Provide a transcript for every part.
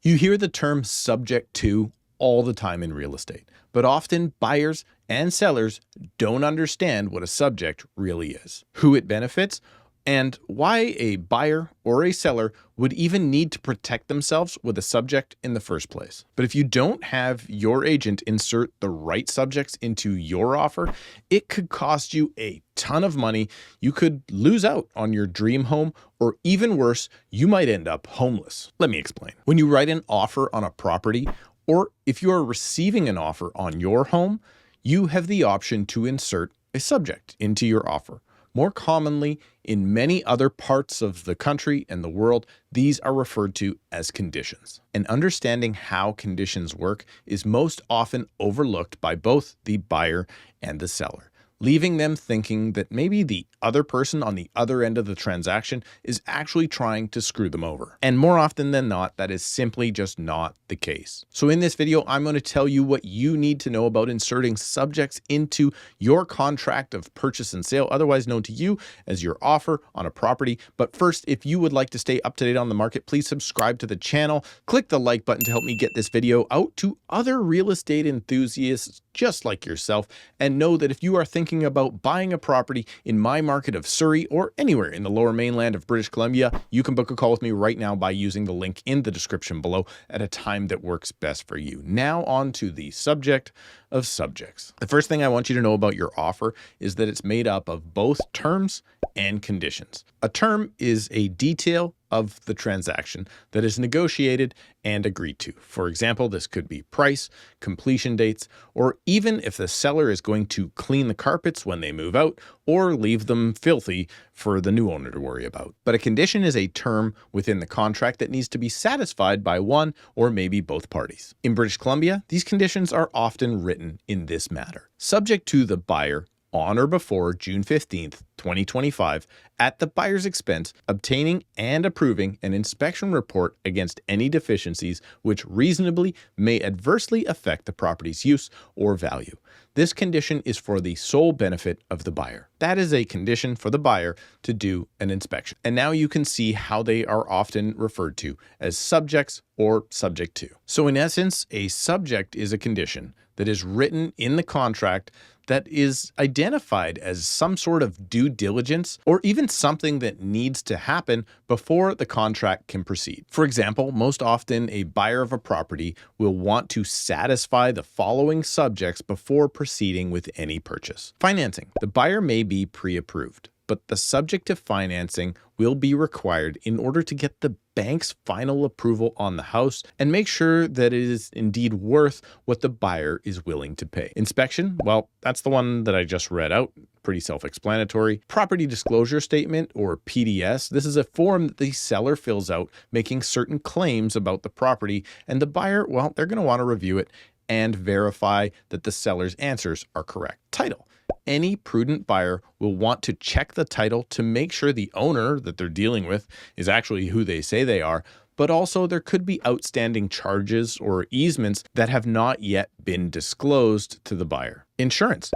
You hear the term subject to all the time in real estate, but often buyers and sellers don't understand what a subject really is, who it benefits, and why a buyer or a seller would even need to protect themselves with a subject in the first place. But if you don't have your agent insert the right subjects into your offer, it could cost you a ton of money. You could lose out on your dream home, or even worse, you might end up homeless. Let me explain. When you write an offer on a property, or if you are receiving an offer on your home, you have the option to insert a subject into your offer. More commonly, in many other parts of the country and the world, these are referred to as conditions. And understanding how conditions work is most often overlooked by both the buyer and the seller, leaving them thinking that maybe the other person on the other end of the transaction is actually trying to screw them over. And more often than not, that is simply just not the case. So in this video, I'm going to tell you what you need to know about inserting subjects into your contract of purchase and sale, otherwise known to you as your offer on a property. But first, if you would like to stay up to date on the market, please subscribe to the channel, click the like button to help me get this video out to other real estate enthusiasts just like yourself, and know that if you are thinking about buying a property in my market of Surrey or anywhere in the lower mainland of British Columbia, you can book a call with me right now by using the link in the description below at a time that works best for you. Now on to the subject of subjects. The first thing I want you to know about your offer is that it's made up of both terms and conditions. A term is a detail of the transaction that is negotiated and agreed to. For example, this could be price, completion dates, or even if the seller is going to clean the carpets when they move out or leave them filthy for the new owner to worry about. But a condition is a term within the contract that needs to be satisfied by one or maybe both parties. In British Columbia, these conditions are often written in this manner: subject to the buyer on or before June 15th, 2025, at the buyer's expense, obtaining and approving an inspection report against any deficiencies which reasonably may adversely affect the property's use or value. This condition is for the sole benefit of the buyer. That is a condition for the buyer to do an inspection. And now you can see how they are often referred to as subjects or subject to. So in essence, a subject is a condition that is written in the contract that is identified as some sort of due diligence or even something that needs to happen before the contract can proceed. For example, most often a buyer of a property will want to satisfy the following subjects before proceeding with any purchase. Financing. The buyer may be pre-approved, but the subject to financing will be required in order to get the bank's final approval on the house and make sure that it is indeed worth what the buyer is willing to pay. Inspection, well, that's the one that I just read out. Pretty self-explanatory. Property disclosure statement, or PDS. This is a form that the seller fills out making certain claims about the property, and the buyer, well, they're going to want to review it and verify that the seller's answers are correct. Title. Any prudent buyer will want to check the title to make sure the owner that they're dealing with is actually who they say they are, but also there could be outstanding charges or easements that have not yet been disclosed to the buyer. Insurance.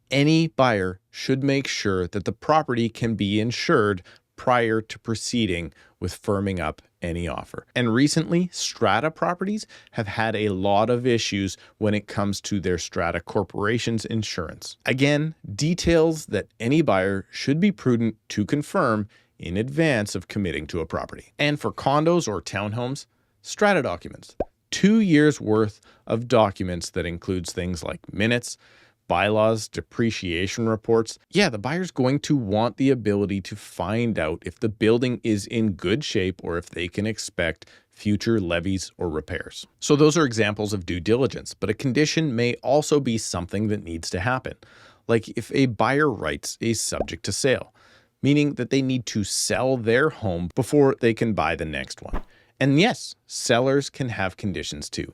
Any buyer should make sure that the property can be insured prior to proceeding with firming up any offer. And recently, strata properties have had a lot of issues when it comes to their strata corporation's insurance. Again, details that any buyer should be prudent to confirm in advance of committing to a property. And for condos or townhomes, strata documents. 2 years worth of documents that includes things like minutes, bylaws, depreciation reports. Yeah, the buyer's going to want the ability to find out if the building is in good shape or if they can expect future levies or repairs. So those are examples of due diligence, but a condition may also be something that needs to happen. Like if a buyer writes a subject to sale, meaning that they need to sell their home before they can buy the next one. And yes, sellers can have conditions too.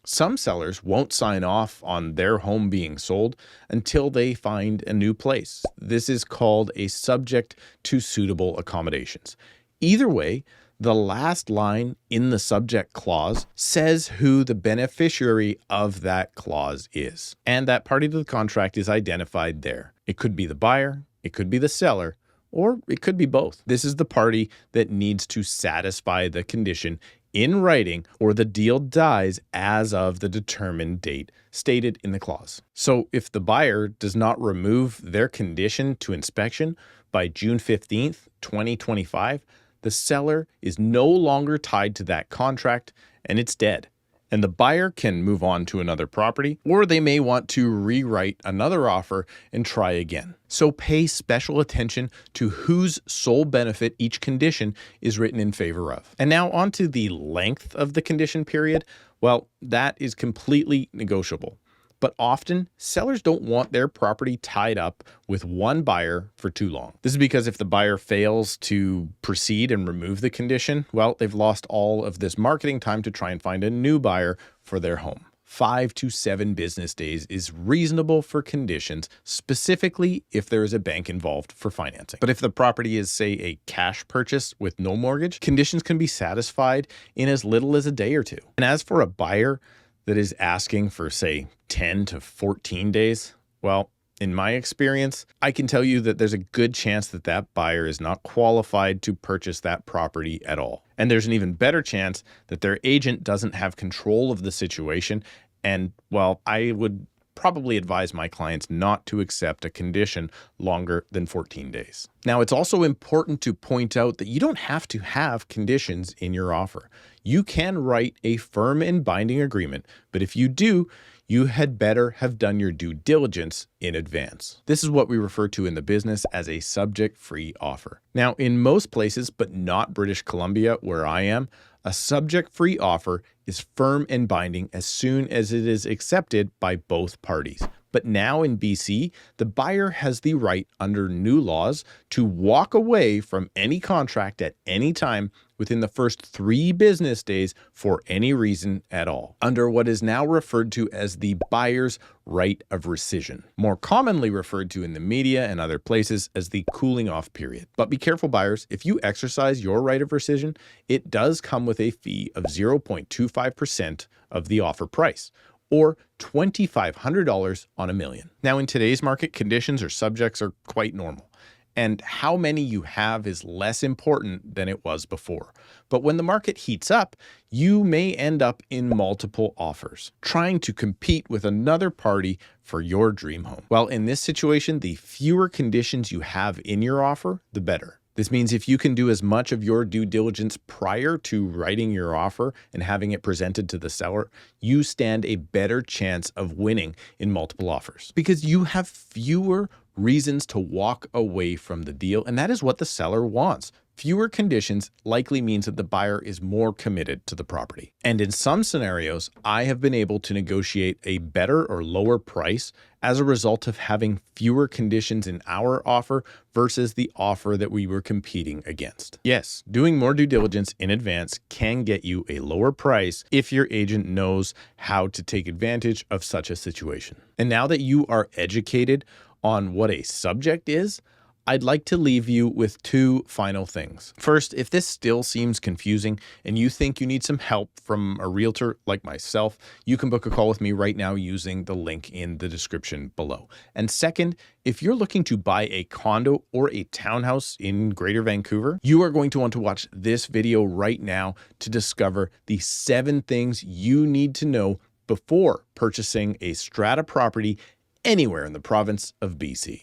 Some sellers won't sign off on their home being sold until they find a new place. This is called a subject to suitable accommodations. Either way, the last line in the subject clause says who the beneficiary of that clause is, and that party to the contract is identified there. It could be the buyer, it could be the seller, or it could be both. This is the party that needs to satisfy the condition in writing or the deal dies as of the determined date stated in the clause. So if the buyer does not remove their condition to inspection by June 15th, 2025, the seller is no longer tied to that contract and it's dead. And the buyer can move on to another property, or they may want to rewrite another offer and try again. So pay special attention to whose sole benefit each condition is written in favor of. And now on to the length of the condition period. Well, that is completely negotiable. But often, sellers don't want their property tied up with one buyer for too long. This is because if the buyer fails to proceed and remove the condition, well, they've lost all of this marketing time to try and find a new buyer for their home. 5 to 7 business days is reasonable for conditions, specifically if there is a bank involved for financing. But if the property is, say, a cash purchase with no mortgage, conditions can be satisfied in as little as a day or two. And as for a buyer that is asking for, say, 10 to 14 days, well, in my experience, I can tell you that there's a good chance that that buyer is not qualified to purchase that property at all. And there's an even better chance that their agent doesn't have control of the situation. And, well, I would probably advise my clients not to accept a condition longer than 14 days. Now, it's also important to point out that you don't have to have conditions in your offer. You can write a firm and binding agreement, but if you do, you had better have done your due diligence in advance. This is what we refer to in the business as a subject-free offer. Now, in most places, but not British Columbia, where I am, a subject-free offer is firm and binding as soon as it is accepted by both parties. But now in BC, the buyer has the right under new laws to walk away from any contract at any time within the first 3 business days for any reason at all, under what is now referred to as the buyer's right of rescission, more commonly referred to in the media and other places as the cooling off period. But be careful, buyers, if you exercise your right of rescission, it does come with a fee of 0.25% of the offer price, or $2,500 on $1 million. Now, in today's market, conditions or subjects are quite normal, and how many you have is less important than it was before. But when the market heats up, you may end up in multiple offers, trying to compete with another party for your dream home. Well, in this situation, the fewer conditions you have in your offer, the better. This means if you can do as much of your due diligence prior to writing your offer and having it presented to the seller, you stand a better chance of winning in multiple offers because you have fewer reasons to walk away from the deal. And that is what the seller wants. Fewer conditions likely means that the buyer is more committed to the property. And in some scenarios, I have been able to negotiate a better or lower price as a result of having fewer conditions in our offer versus the offer that we were competing against. Yes, doing more due diligence in advance can get you a lower price if your agent knows how to take advantage of such a situation. And now that you are educated on what a subject is, I'd like to leave you with 2 final things. First, if this still seems confusing and you think you need some help from a realtor like myself, you can book a call with me right now using the link in the description below. And second, if you're looking to buy a condo or a townhouse in Greater Vancouver, you are going to want to watch this video right now to discover the 7 things you need to know before purchasing a strata property anywhere in the province of BC.